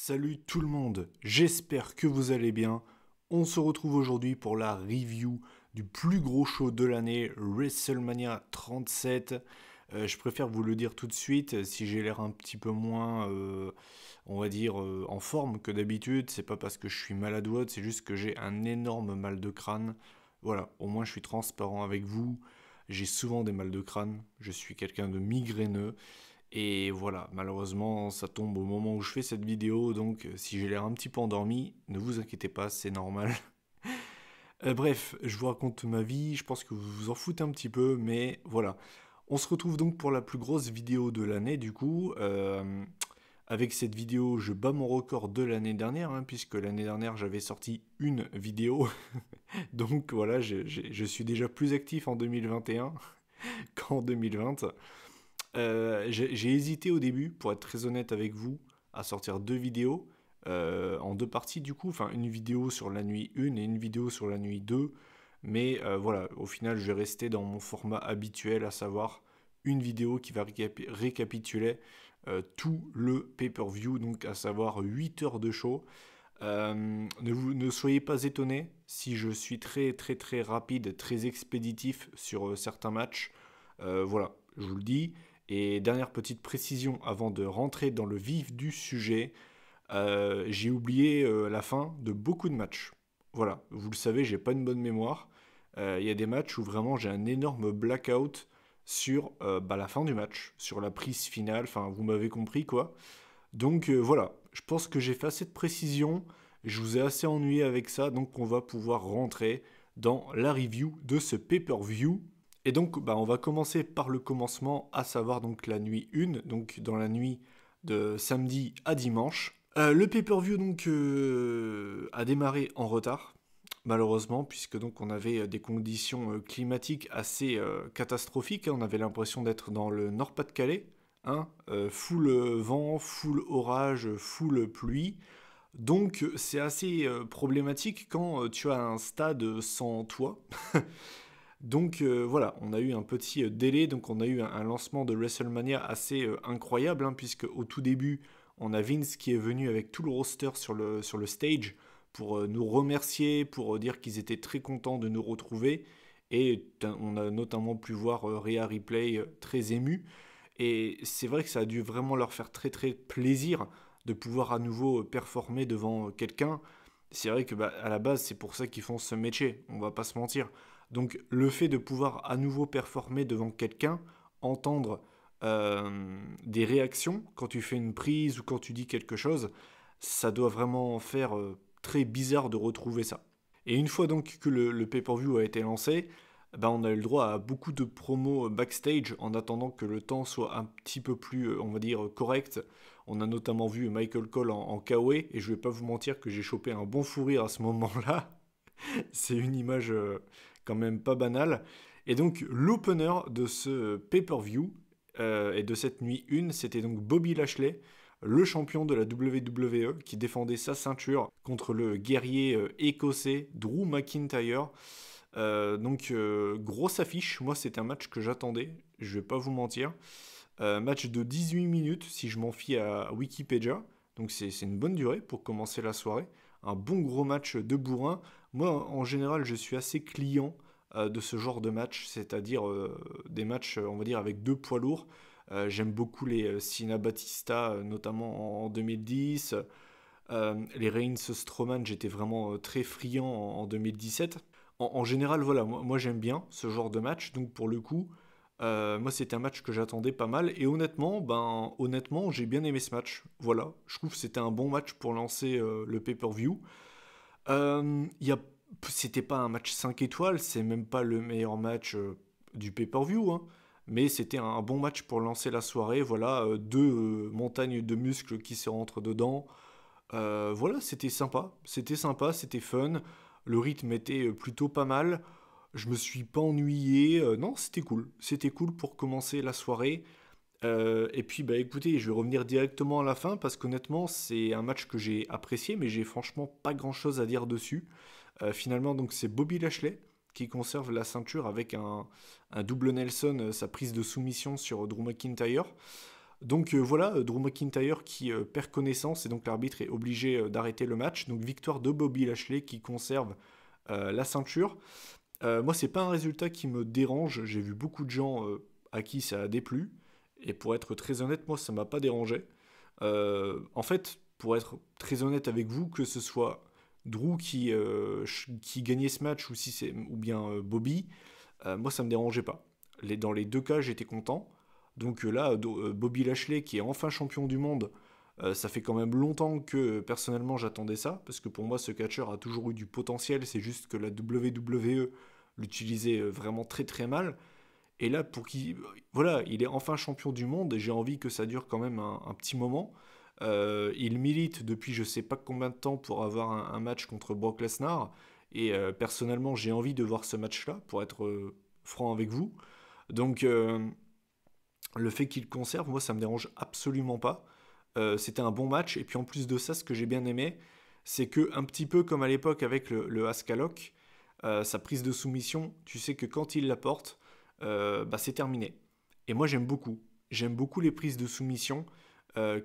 Salut tout le monde, j'espère que vous allez bien. On se retrouve aujourd'hui pour la review du plus gros show de l'année, WrestleMania 37. Je préfère vous le dire tout de suite, si j'ai l'air un petit peu moins, on va dire, en forme que d'habitude, c'est pas parce que je suis maladroit, c'est juste que j'ai un énorme mal de crâne. Voilà, au moins je suis transparent avec vous. J'ai souvent des mal de crâne, je suis quelqu'un de migraineux. Et voilà, malheureusement, ça tombe au moment où je fais cette vidéo, donc si j'ai l'air un petit peu endormi, ne vous inquiétez pas, c'est normal. Bref, je vous raconte ma vie, je pense que vous vous en foutez un petit peu, mais voilà. On se retrouve donc pour la plus grosse vidéo de l'année, du coup. Avec cette vidéo, je bats mon record de l'année dernière, hein, puisque l'année dernière, j'avais sorti une vidéo. Donc voilà, je suis déjà plus actif en 2021 qu'en 2020. J'ai hésité au début, pour être très honnête avec vous, à sortir deux vidéos en deux parties du coup, enfin une vidéo sur la nuit 1 et une vidéo sur la nuit 2. Mais voilà, au final je vais rester dans mon format habituel, à savoir une vidéo qui va récapituler tout le pay-per-view, donc à savoir 8 heures de show. Ne soyez pas étonnés si je suis très très très rapide, très expéditif sur certains matchs. Voilà, je vous le dis. Et dernière petite précision avant de rentrer dans le vif du sujet, j'ai oublié la fin de beaucoup de matchs. Voilà, vous le savez, j'ai pas une bonne mémoire. Il y a des matchs où vraiment j'ai un énorme blackout sur la fin du match, sur la prise finale, enfin vous m'avez compris quoi. Donc voilà, je pense que j'ai fait assez de précision, je vous ai assez ennuyé avec ça, donc on va pouvoir rentrer dans la review de ce pay-per-view. Et donc on va commencer par le commencement, à savoir donc la nuit 1, donc dans la nuit de samedi à dimanche. Le pay-per-view donc a démarré en retard, malheureusement, puisque donc on avait des conditions climatiques assez catastrophiques, hein. On avait l'impression d'être dans le Nord-Pas-de-Calais, hein, full vent, full orage, full pluie. Donc c'est assez problématique quand tu as un stade sans toit. Donc voilà, on a eu un petit délai, donc on a eu un lancement de WrestleMania assez incroyable, hein, puisque au tout début, on a Vince qui est venu avec tout le roster sur le stage pour nous remercier, pour dire qu'ils étaient très contents de nous retrouver. Et on a notamment pu voir Rhea Ripley très émue. Et c'est vrai que ça a dû vraiment leur faire très très plaisir de pouvoir à nouveau performer devant quelqu'un. C'est vrai que à la base, c'est pour ça qu'ils font ce métier, on va pas se mentir. Donc le fait de pouvoir à nouveau performer devant quelqu'un, entendre des réactions quand tu fais une prise ou quand tu dis quelque chose, ça doit vraiment faire très bizarre de retrouver ça. Et une fois donc que le pay-per-view a été lancé, on a eu le droit à beaucoup de promos backstage en attendant que le temps soit un petit peu plus, on va dire, correct. On a notamment vu Michael Cole en KO, et je vais pas vous mentir que j'ai chopé un bon fou rire à ce moment-là. C'est une image quand même pas banale. Et donc l'opener de ce pay-per-view et de cette nuit 1, c'était donc Bobby Lashley, le champion de la WWE, qui défendait sa ceinture contre le guerrier écossais Drew McIntyre. Grosse affiche, moi c'était un match que j'attendais, je vais pas vous mentir. Match de 18 minutes si je m'en fie à Wikipédia, donc c'est une bonne durée pour commencer la soirée. Un bon gros match de bourrin. Moi en général je suis assez client de ce genre de match, c'est-à-dire des matchs on va dire avec deux poids lourds. J'aime beaucoup les Cena Batista, notamment en 2010. Les Reigns Strowman, j'étais vraiment très friand en 2017. En général, voilà, moi j'aime bien ce genre de match, donc pour le coup, moi c'était un match que j'attendais pas mal, et honnêtement, j'ai bien aimé ce match. Voilà, je trouve que c'était un bon match pour lancer le pay-per-view. Il y a, C'était pas un match 5 étoiles, c'est même pas le meilleur match du pay-per-view, hein, mais c'était un bon match pour lancer la soirée. Voilà, deux montagnes de muscles qui se rentrent dedans. Voilà, c'était sympa, c'était fun. Le rythme était plutôt pas mal. Je me suis pas ennuyé. Non, c'était cool pour commencer la soirée. Et puis écoutez, je vais revenir directement à la fin parce qu'honnêtement, c'est un match que j'ai apprécié, mais j'ai franchement pas grand-chose à dire dessus. Finalement, donc c'est Bobby Lashley qui conserve la ceinture avec un double Nelson, sa prise de soumission sur Drew McIntyre. Donc voilà, Drew McIntyre qui perd connaissance et donc l'arbitre est obligé d'arrêter le match. Donc victoire de Bobby Lashley qui conserve la ceinture. Moi, c'est pas un résultat qui me dérange. J'ai vu beaucoup de gens à qui ça a déplu. Et pour être très honnête, moi, ça m'a pas dérangé. En fait, pour être très honnête avec vous, que ce soit Drew qui gagnait ce match ou, si c'est, ou bien Bobby, moi, ça me dérangeait pas. Dans les deux cas, j'étais content. Donc là, Bobby Lashley, qui est enfin champion du monde, ça fait quand même longtemps que personnellement j'attendais ça, parce que pour moi, ce catcheur a toujours eu du potentiel. C'est juste que la WWE l'utilisait vraiment très très mal. Et là, voilà, il est enfin champion du monde et j'ai envie que ça dure quand même un petit moment. Il milite depuis je sais pas combien de temps pour avoir un match contre Brock Lesnar. Et personnellement, j'ai envie de voir ce match-là, pour être franc avec vous. Donc, le fait qu'il conserve, moi, ça me dérange absolument pas. C'était un bon match. Et puis en plus de ça, ce que j'ai bien aimé, c'est que, un petit peu comme à l'époque avec le Asuka Lock, sa prise de soumission, tu sais que quand il la porte, bah, c'est terminé. Et moi, j'aime beaucoup. J'aime beaucoup les prises de soumission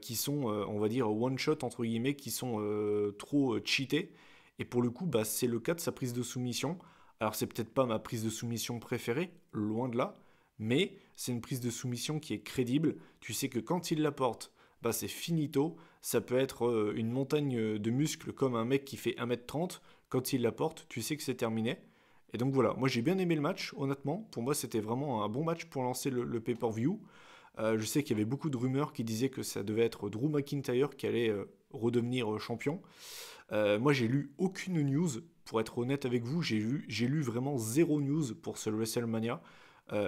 qui sont, on va dire, one shot, entre guillemets, qui sont trop cheatées. Et pour le coup, bah, c'est le cas de sa prise de soumission. Alors, c'est peut-être pas ma prise de soumission préférée, loin de là, mais c'est une prise de soumission qui est crédible. Tu sais que quand il la porte, bah, c'est finito. Ça peut être une montagne de muscles comme un mec qui fait 1m30. Quand il la porte, tu sais que c'est terminé. Et donc voilà, moi j'ai bien aimé le match, honnêtement. Pour moi, c'était vraiment un bon match pour lancer le pay-per-view. Je sais qu'il y avait beaucoup de rumeurs qui disaient que ça devait être Drew McIntyre qui allait redevenir champion. Moi, j'ai lu aucune news. Pour être honnête avec vous, j'ai lu vraiment zéro news pour ce WrestleMania.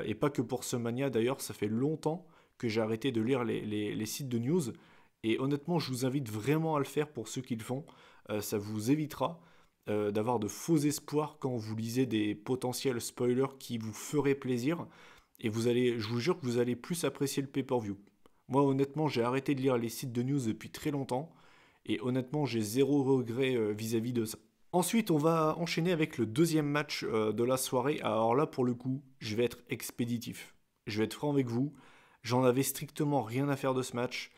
Et pas que pour ce Mania, d'ailleurs, ça fait longtemps que j'ai arrêté de lire les sites de news. Et honnêtement, je vous invite vraiment à le faire pour ceux qui le font. Ça vous évitera d'avoir de faux espoirs quand vous lisez des potentiels spoilers qui vous feraient plaisir. Et je vous jure que vous allez plus apprécier le pay-per-view. Moi, honnêtement, j'ai arrêté de lire les sites de news depuis très longtemps. Et honnêtement, j'ai zéro regret vis-à-vis de ça. Ensuite, on va enchaîner avec le deuxième match de la soirée. Alors là, pour le coup, je vais être expéditif. Je vais être franc avec vous. J'en avais strictement rien à faire de ce match.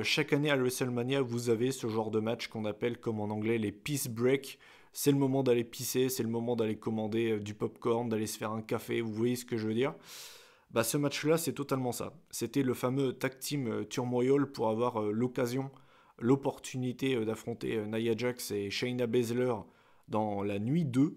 Chaque année à WrestleMania, vous avez ce genre de match qu'on appelle, comme en anglais, les peace break. C'est le moment d'aller pisser, c'est le moment d'aller commander du popcorn, d'aller se faire un café. Vous voyez ce que je veux dire? Bah, ce match-là, c'est totalement ça. C'était le fameux tag team Turmoil pour avoir l'opportunité d'affronter Nia Jax et Shayna Baszler dans la nuit 2.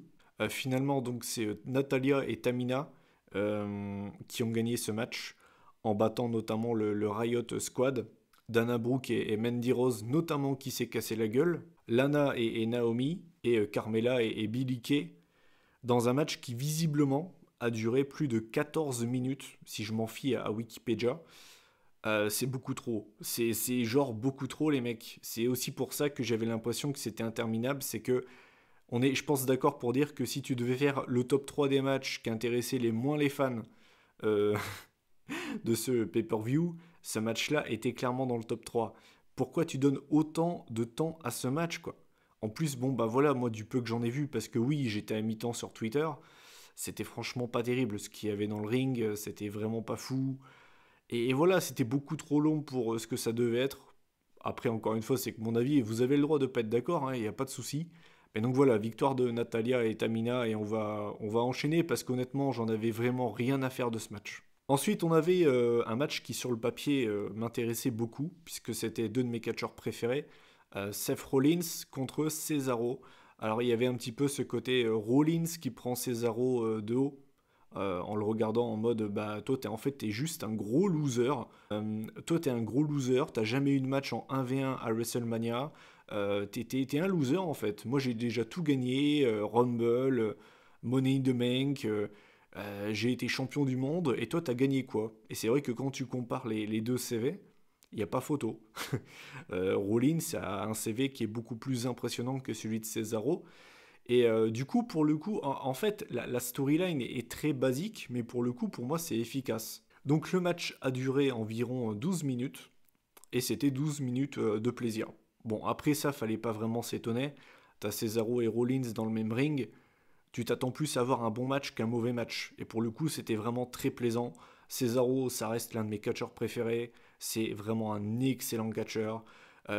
Finalement, donc, c'est Natalia et Tamina qui ont gagné ce match en battant notamment le Riot Squad. Dana Brooke et Mandy Rose, notamment, qui s'est cassé la gueule. Lana et Naomi, et Carmella et Billie Kay, dans un match qui visiblement a duré plus de 14 minutes, si je m'en fie à Wikipédia. C'est beaucoup trop. C'est genre beaucoup trop, les mecs. C'est aussi pour ça que j'avais l'impression que c'était interminable. C'est que on est, je pense, d'accord pour dire que si tu devais faire le top 3 des matchs qui intéressaient les moins les fans euh, de ce pay-per-view, ce match-là était clairement dans le top 3. Pourquoi tu donnes autant de temps à ce match, quoi? En plus, bon, bah voilà, moi, du peu que j'en ai vu, parce que oui, j'étais à mi-temps sur Twitter, c'était franchement pas terrible ce qu'il y avait dans le ring, c'était vraiment pas fou. Et voilà, c'était beaucoup trop long pour ce que ça devait être. Après, encore une fois, c'est que mon avis, et vous avez le droit de pas être d'accord, il n'y a pas de souci. Mais donc voilà, victoire de Natalia et Tamina, et on va enchaîner, parce qu'honnêtement, j'en avais vraiment rien à faire de ce match. Ensuite, on avait un match qui, sur le papier, m'intéressait beaucoup, puisque c'était deux de mes catcheurs préférés, Seth Rollins contre Cesaro. Alors, il y avait un petit peu ce côté Rollins qui prend Cesaro de haut, en le regardant en mode, bah, toi, t'es juste un gros loser. Toi, t'es un gros loser, t'as jamais eu de match en 1v1 à WrestleMania. T'es un loser, en fait. Moi, j'ai déjà tout gagné, Rumble, Money in the Bank, j'ai été champion du monde, et toi, t'as gagné quoi? Et c'est vrai que quand tu compares les deux CV, il n'y a pas photo. Rollins a un CV qui est beaucoup plus impressionnant que celui de Cesaro. Et du coup, pour le coup, en fait, la storyline est très basique, mais pour le coup, pour moi, c'est efficace. Donc le match a duré environ 12 minutes, et c'était 12 minutes de plaisir. Bon, après ça, fallait pas vraiment s'étonner. T'as Cesaro et Rollins dans le même ring, tu t'attends plus à avoir un bon match qu'un mauvais match. Et pour le coup, c'était vraiment très plaisant. Cesaro, ça reste l'un de mes catcheurs préférés. C'est vraiment un excellent catcheur.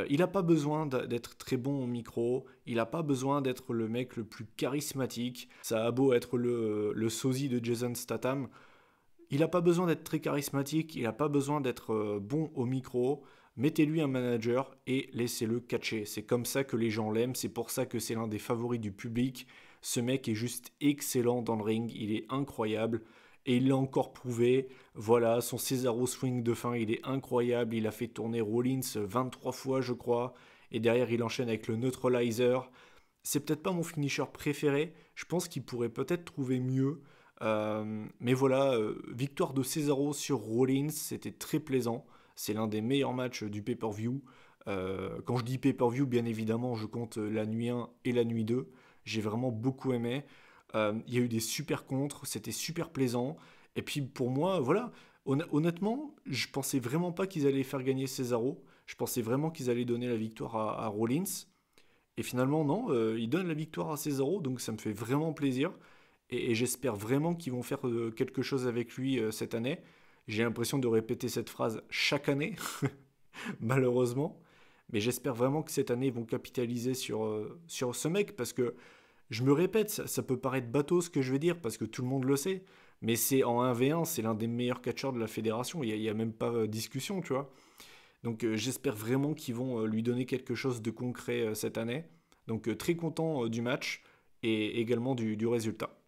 Il n'a pas besoin d'être très bon au micro, il n'a pas besoin d'être le mec le plus charismatique. Ça a beau être le sosie de Jason Statham, il n'a pas besoin d'être très charismatique, il n'a pas besoin d'être bon au micro. Mettez-lui un manager et laissez-le catcher. C'est comme ça que les gens l'aiment, c'est pour ça que c'est l'un des favoris du public. Ce mec est juste excellent dans le ring, il est incroyable. Et il l'a encore prouvé. Voilà, son Cesaro swing de fin, il est incroyable. Il a fait tourner Rollins 23 fois, je crois. Et derrière, il enchaîne avec le neutralizer. C'est peut-être pas mon finisher préféré. Je pense qu'il pourrait peut-être trouver mieux. Mais voilà, victoire de Cesaro sur Rollins, c'était très plaisant. C'est l'un des meilleurs matchs du pay-per-view. Quand je dis pay-per-view, bien évidemment, je compte la nuit 1 et la nuit 2. J'ai vraiment beaucoup aimé. Il y a eu des super contres, c'était super plaisant. Et puis pour moi, voilà, honnêtement, je pensais vraiment pas qu'ils allaient faire gagner Cesaro. Je pensais vraiment qu'ils allaient donner la victoire à Rollins. Et finalement, non, ils donnent la victoire à Cesaro, donc ça me fait vraiment plaisir. Et j'espère vraiment qu'ils vont faire quelque chose avec lui cette année. J'ai l'impression de répéter cette phrase chaque année, malheureusement. Mais j'espère vraiment que cette année, ils vont capitaliser sur ce mec, parce que je me répète, ça peut paraître bateau ce que je vais dire, parce que tout le monde le sait, mais c'est en 1v1, c'est l'un des meilleurs catcheurs de la fédération, il y a même pas discussion, tu vois. Donc j'espère vraiment qu'ils vont lui donner quelque chose de concret cette année. Donc très content du match et également du résultat.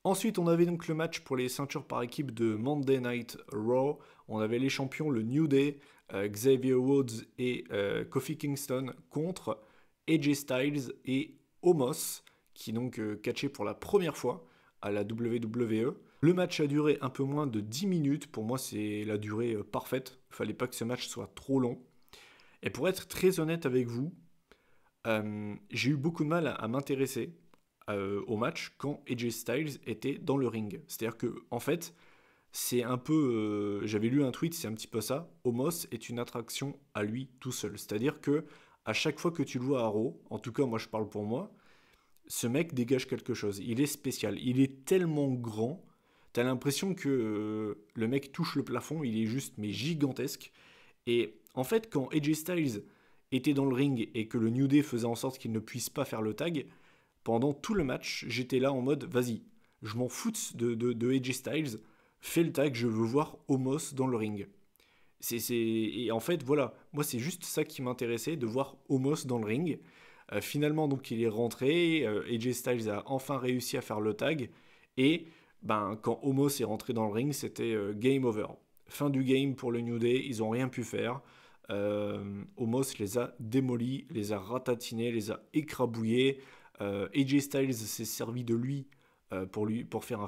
Ensuite, on avait donc le match pour les ceintures par équipe de Monday Night Raw. On avait les champions, le New Day, Xavier Woods et Kofi Kingston contre AJ Styles et Omos, qui donc catché pour la première fois à la WWE. Le match a duré un peu moins de 10 minutes. Pour moi, c'est la durée parfaite. Il fallait pas que ce match soit trop long. Et pour être très honnête avec vous, j'ai eu beaucoup de mal à m'intéresser au match quand AJ Styles était dans le ring. C'est-à-dire que, en fait, c'est un peu. J'avais lu un tweet, c'est un petit peu ça. Omos est une attraction à lui tout seul. C'est-à-dire que à chaque fois que tu le vois à Raw, en tout cas, moi je parle pour moi, ce mec dégage quelque chose. Il est spécial. Il est tellement grand. T'as l'impression que le mec touche le plafond. Il est juste, mais gigantesque. Et en fait, quand AJ Styles était dans le ring et que le New Day faisait en sorte qu'il ne puisse pas faire le tag, pendant tout le match, j'étais là en mode, vas-y, je m'en fous de AJ Styles, fais le tag, je veux voir Omos dans le ring. Et en fait, voilà, moi c'est juste ça qui m'intéressait, de voir Omos dans le ring. Finalement, donc il est rentré, AJ Styles a enfin réussi à faire le tag, et ben, quand Omos est rentré dans le ring, c'était game over. Fin du game pour le New Day, ils n'ont rien pu faire. Omos les a démolis, les a ratatinés, les a écrabouillés. AJ Styles s'est servi de lui pour faire un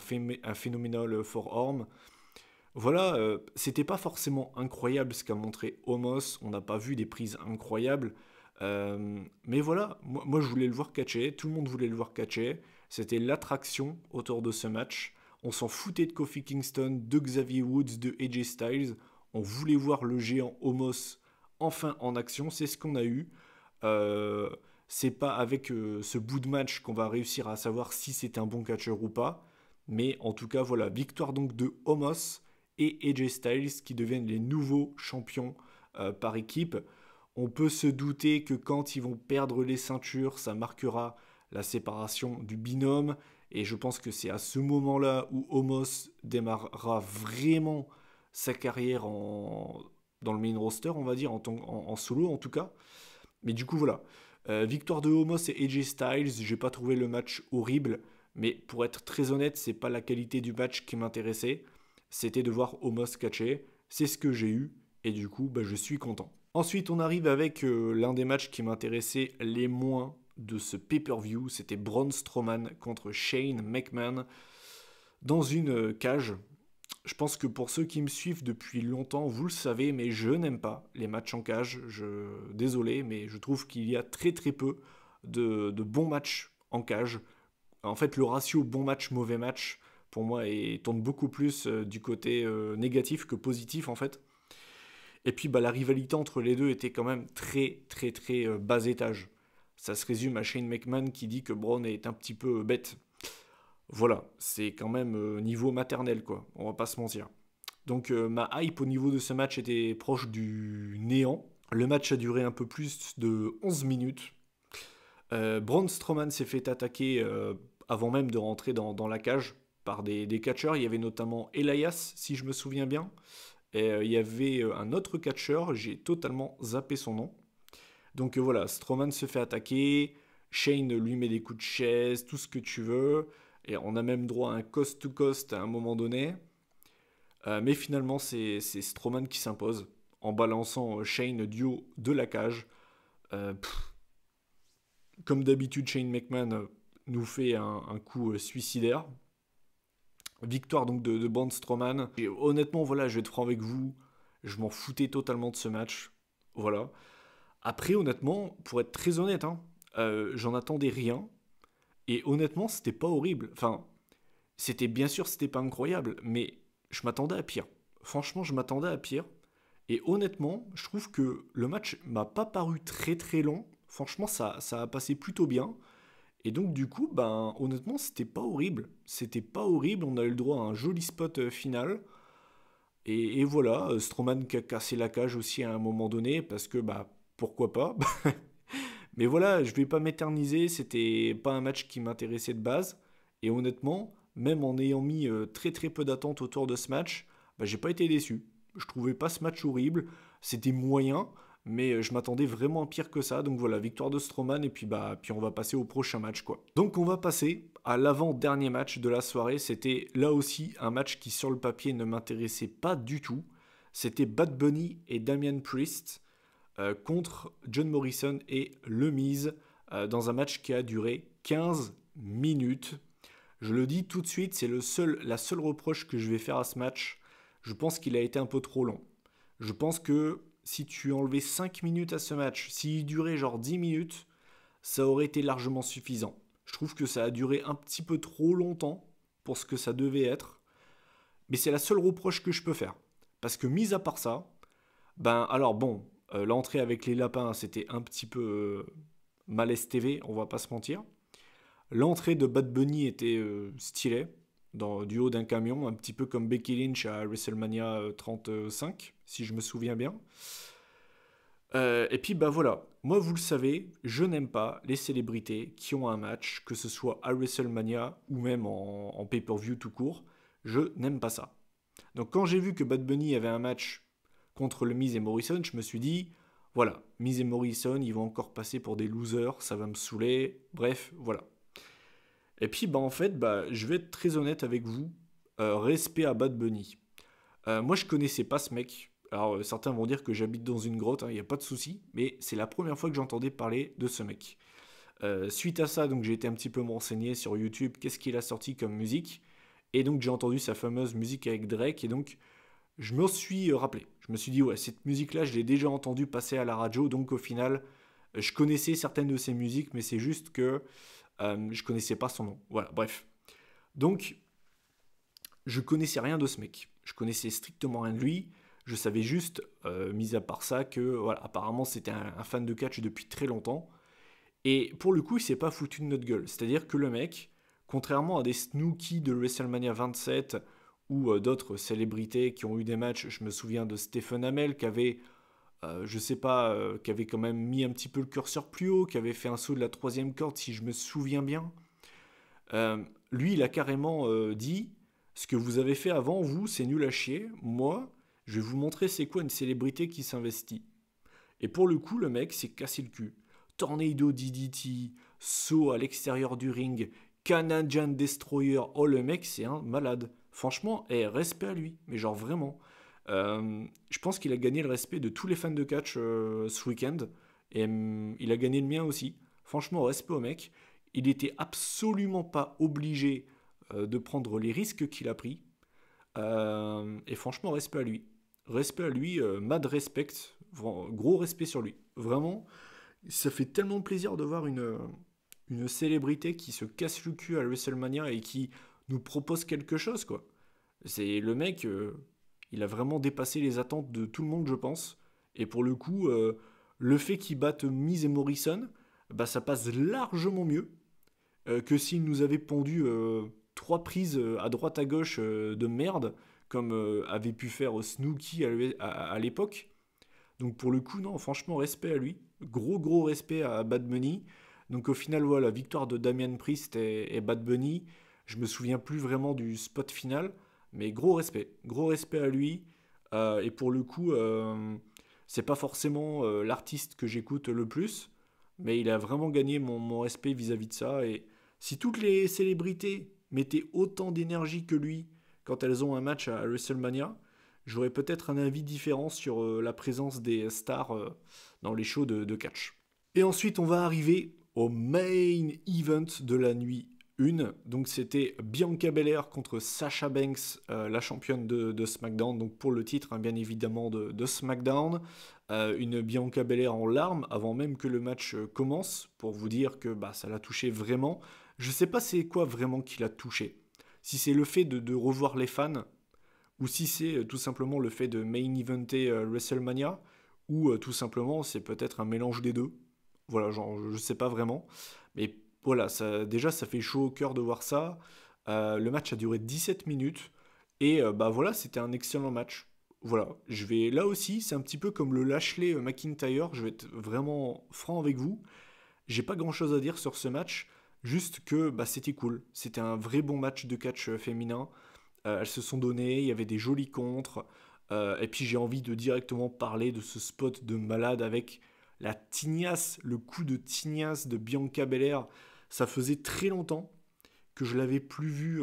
phénoménal forearm. Voilà, c'était pas forcément incroyable ce qu'a montré Omos, on n'a pas vu des prises incroyables, mais voilà, moi je voulais le voir catcher, tout le monde voulait le voir catcher, c'était l'attraction autour de ce match, on s'en foutait de Kofi Kingston, de Xavier Woods, de AJ Styles, on voulait voir le géant Omos enfin en action, c'est ce qu'on a eu. Euh, c'est pas avec ce bout de match qu'on va réussir à savoir si c'est un bon catcheur ou pas, mais en tout cas voilà, victoire donc de Omos et AJ Styles qui deviennent les nouveaux champions par équipe. On peut se douter que quand ils vont perdre les ceintures, ça marquera la séparation du binôme. Et je pense que c'est à ce moment-là où Omos démarrera vraiment sa carrière dans le main roster, on va dire, en solo en tout cas. Mais du coup, voilà. Victoire de Omos et AJ Styles, j'ai pas trouvé le match horrible. Mais pour être très honnête, c'est pas la qualité du match qui m'intéressait, c'était de voir Omos catcher. C'est ce que j'ai eu et du coup, bah, je suis content. Ensuite, on arrive avec l'un des matchs qui m'intéressait les moins de ce pay-per-view. C'était Braun Strowman contre Shane McMahon dans une cage. Je pense que pour ceux qui me suivent depuis longtemps, vous le savez, mais je n'aime pas les matchs en cage. Désolé, mais je trouve qu'il y a très très peu de bons matchs en cage. En fait, le ratio bon match, mauvais match, pour moi, tourne beaucoup plus du côté négatif que positif, en fait. Et puis, bah, la rivalité entre les deux était quand même très, très, très bas étage. Ça se résume à Shane McMahon qui dit que Braun est un petit peu bête. Voilà, c'est quand même niveau maternel, quoi. On va pas se mentir. Donc ma hype au niveau de ce match était proche du néant. Le match a duré un peu plus de 11 minutes. Braun Strowman s'est fait attaquer avant même de rentrer dans la cage par des catcheurs. Il y avait notamment Elias, si je me souviens bien. Et il y avait un autre catcheur, j'ai totalement zappé son nom. Donc voilà, Strowman se fait attaquer, Shane lui met des coups de chaise, tout ce que tu veux. Et on a même droit à un coast to coast à un moment donné. Mais finalement, c'est Strowman qui s'impose en balançant Shane du haut de la cage. Euh, pff, Comme d'habitude, Shane McMahon nous fait un coup suicidaire. Victoire donc de Braun Strowman. Et honnêtement, voilà, je vais être franc avec vous, je m'en foutais totalement de ce match. Voilà. Après, honnêtement, pour être très honnête, hein, j'en attendais rien. Et honnêtement, c'était pas horrible. Enfin, c'était bien sûr, c'était pas incroyable, mais je m'attendais à pire. Franchement, je m'attendais à pire. Et honnêtement, je trouve que le match m'a pas paru très très long. Franchement, ça a passé plutôt bien. Et donc, du coup, ben, honnêtement, c'était pas horrible. C'était pas horrible. On a eu le droit à un joli spot final. Et voilà, Strowman qui a cassé la cage aussi à un moment donné, parce que, bah, pourquoi pas. Mais voilà, je vais pas m'éterniser. C'était pas un match qui m'intéressait de base. Et honnêtement, même en ayant mis très très peu d'attentes autour de ce match, bah, j'ai pas été déçu. Je trouvais pas ce match horrible. C'était moyen, mais je m'attendais vraiment à pire que ça. Donc voilà, victoire de Strowman et puis on va passer au prochain match quoi. Donc on va passer à l'avant-dernier match de la soirée. C'était là aussi un match qui sur le papier ne m'intéressait pas du tout. C'était Bad Bunny et Damian Priest contre John Morrison et Le Miz dans un match qui a duré 15 minutes. Je le dis tout de suite, c'est la seule reproche que je vais faire à ce match. Je pense qu'il a été un peu trop long. Je pense que si tu enlevais 5 minutes à ce match, s'il durait genre 10 minutes, ça aurait été largement suffisant. Je trouve que ça a duré un petit peu trop longtemps pour ce que ça devait être. Mais c'est la seule reproche que je peux faire. Parce que mis à part ça, ben alors bon, l'entrée avec les lapins, c'était un petit peu malaise TV, on va pas se mentir. L'entrée de Bad Bunny était stylée, du haut d'un camion, un petit peu comme Becky Lynch à WrestleMania 35, si je me souviens bien. Et puis bah voilà, moi vous le savez, je n'aime pas les célébrités qui ont un match, que ce soit à WrestleMania ou même en pay-per-view tout court, je n'aime pas ça. Donc quand j'ai vu que Bad Bunny avait un match contre le Miz et Morrison, je me suis dit, voilà, Miz et Morrison, ils vont encore passer pour des losers, ça va me saouler, bref, voilà. Et puis bah en fait, bah, je vais être très honnête avec vous, respect à Bad Bunny. Moi je connaissais pas ce mec, alors certains vont dire que j'habite dans une grotte, il n'y a pas de souci, mais c'est la première fois que j'entendais parler de ce mec. Suite à ça, donc j'ai été un petit peu me renseigner sur YouTube, qu'est-ce qu'il a sorti comme musique, et donc j'ai entendu sa fameuse musique avec Drake, et donc je me suis rappelé. Je me suis dit, ouais, cette musique-là, je l'ai déjà entendue passer à la radio, donc au final, je connaissais certaines de ses musiques, mais c'est juste que je connaissais pas son nom. Voilà, bref. Donc, je connaissais rien de ce mec. Je connaissais strictement rien de lui. Je savais juste, mis à part ça, que voilà, apparemment c'était un fan de catch depuis très longtemps. Et pour le coup, il s'est pas foutu de notre gueule. C'est-à-dire que le mec, contrairement à des Snooki de WrestleMania 27 ou d'autres célébrités qui ont eu des matchs, je me souviens de Stephen Amell qui avait, je sais pas, qui avait quand même mis un petit peu le curseur plus haut, qui avait fait un saut de la troisième corde si je me souviens bien. Lui, il a carrément dit, ce que vous avez fait avant, vous, c'est nul à chier. Moi, je vais vous montrer c'est quoi une célébrité qui s'investit. Et pour le coup, le mec s'est cassé le cul. Tornado DDT, saut à l'extérieur du ring, Canadian Destroyer. Oh, le mec, c'est un malade. Franchement, respect à lui. Mais genre vraiment. Je pense qu'il a gagné le respect de tous les fans de catch ce week-end. Et il a gagné le mien aussi. Franchement, respect au mec. Il n'était absolument pas obligé de prendre les risques qu'il a pris. Et franchement, respect à lui. Respect à lui, mad respect. Gros respect sur lui. Vraiment, ça fait tellement plaisir de voir une célébrité qui se casse le cul à WrestleMania et qui nous propose quelque chose, quoi. C'est le mec, il a vraiment dépassé les attentes de tout le monde, je pense. Et pour le coup, le fait qu'il batte Miz et Morrison, bah, ça passe largement mieux que s'il nous avait pondu trois prises à droite à gauche de merde, comme avait pu faire Snooki à l'époque. Donc pour le coup, non, franchement, respect à lui. Gros respect à Bad Bunny. Donc au final, voilà, victoire de Damian Priest et Bad Bunny. Je me souviens plus vraiment du spot final, mais gros respect à lui. Et pour le coup, c'est pas forcément l'artiste que j'écoute le plus, mais il a vraiment gagné mon respect vis-à-vis de ça. Et si toutes les célébrités mettaient autant d'énergie que lui quand elles ont un match à WrestleMania, j'aurais peut-être un avis différent sur la présence des stars dans les shows de catch. Et ensuite, on va arriver au main event de la nuit 1. Donc, c'était Bianca Belair contre Sasha Banks, la championne de SmackDown. Donc, pour le titre, hein, bien évidemment, de SmackDown. Une Bianca Belair en larmes avant même que le match commence, pour vous dire que bah, ça l'a touché vraiment. Je sais pas c'est quoi vraiment qui l'a touché. Si c'est le fait de revoir les fans, ou si c'est tout simplement le fait de main eventer WrestleMania, ou tout simplement c'est peut-être un mélange des deux. Voilà, genre, je sais pas vraiment. Mais voilà, déjà ça fait chaud au cœur de voir ça. Le match a duré 17 minutes. Et bah voilà, c'était un excellent match. Voilà, là aussi, c'est un petit peu comme le Lashley McIntyre. Je vais être vraiment franc avec vous. J'ai pas grand chose à dire sur ce match. Juste que bah, c'était cool. C'était un vrai bon match de catch féminin. Elles se sont données, il y avait des jolis contres. Et puis j'ai envie de directement parler de ce spot de malade avec la tignasse, le coup de tignasse de Bianca Belair. Ça faisait très longtemps que je l'avais plus vu